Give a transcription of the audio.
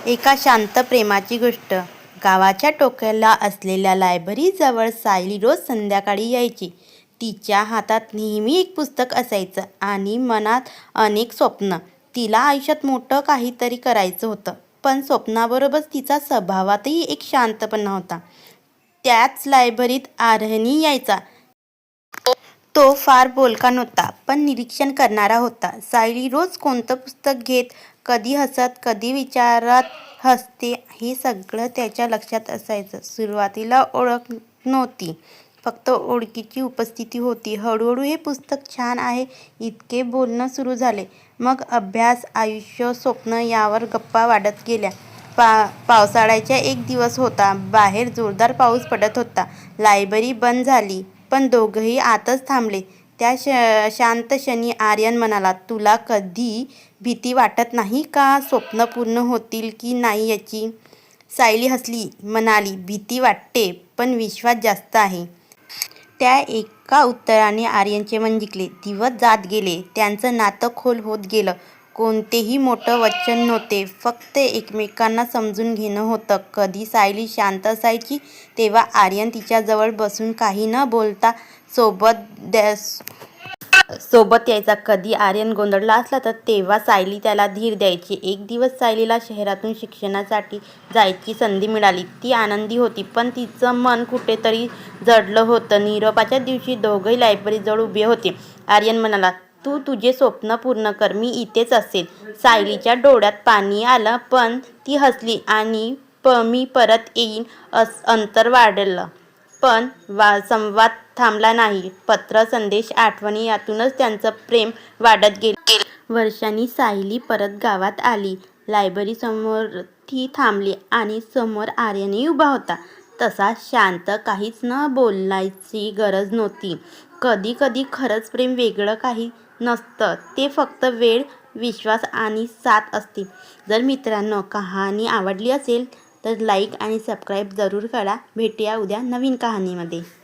एका शांत प्रेमाची गोष्ट. गावाच्या टोकाला असलेल्या लायब्ररीजवळ सायली रोज संध्याकाळी यायची. तिच्या हातात नेहमी एक पुस्तक असायचं आणि मनात अनेक स्वप्न. तिला आयुष्यात मोठं काहीतरी करायचं होतं, पण स्वप्नाबरोबरच तिचा स्वभावातही एक शांतपणा होता. त्याच लायब्ररीत आर्यनही यायचा. तो फार बोलका नव्हता, पण निरीक्षण करणारा होता. सायली रोज कोणतं पुस्तक घेत, कधी हसत, कधी विचारात हसते, हे सगळं त्याच्या लक्षात असायचं. सुरुवातीला ओळख नव्हती, फक्त ओळखीची उपस्थिती होती. हळूहळू हे पुस्तक छान आहे इतके बोलणं सुरू झाले. मग अभ्यास, आयुष्य, स्वप्न यावर गप्पा वाढत गेल्या. पावसाळ्याचा एक दिवस होता. बाहेर जोरदार पाऊस पडत होता. लायब्ररी बंद झाली, पण दोघंही आतच थांबले. त्या शांत क्षणी आर्यन म्हणाला, "तुला कधी भीती वाटत नाही का, स्वप्न पूर्ण होतील की नाही याची?" सायली हसली, म्हणाली, "भीती वाटते, पण विश्वास जास्त आहे." त्या एका उत्तराने आर्यनचे मन जिंकले. दिवस जात गेले. त्यांचं नातं खोल होत गेलं. कोणतेही मोठं वचन नव्हते, फक्त एकमेकांना समजून घेणं होतं. कधी सायली शांत असायची, तेव्हा आर्यन तिच्याजवळ बसून काही न बोलता सोबत यायचा. कधी आर्यन गोंधळला असला तर तेव्हा सायली त्याला धीर द्यायची. एक दिवस सायलीला शहरातून शिक्षणासाठी जायची संधी मिळाली. ती आनंदी होती, पण तिचं मन कुठेतरी जडलं होतं. निरोपाच्या दिवशी दोघंही लायब्ररीजवळ उभे होते. आर्यन म्हणाला, "तू तुझे स्वप्न पूर्ण कर, मी इथेच असेन." सायलीच्या डोळ्यात पाणी आलं, पण ती हसली आणि "मी परत येईन." अंतर वाढलं, पण संवाद थांबला नाही. पत्र, संदेश, आठवणी यातूनच त्यांचं प्रेम वाढत गेलं. वर्षांनी सायली परत गावात आली. लायब्ररीसमोर ती थांबली आणि समोर आर्यनही उभा होता. तसा शांत, काहीच न बोलायची गरज नव्हती. कधी कधी खरंच प्रेम वेगळं काही नसतं, ते फक्त वेळ, विश्वास आणि साथ असते. जर मित्रांनो कहाणी आवडली असेल तर लाईक आणि सबस्क्राईब जरूर करा. भेटूया उद्या नवीन कहाणीमध्ये.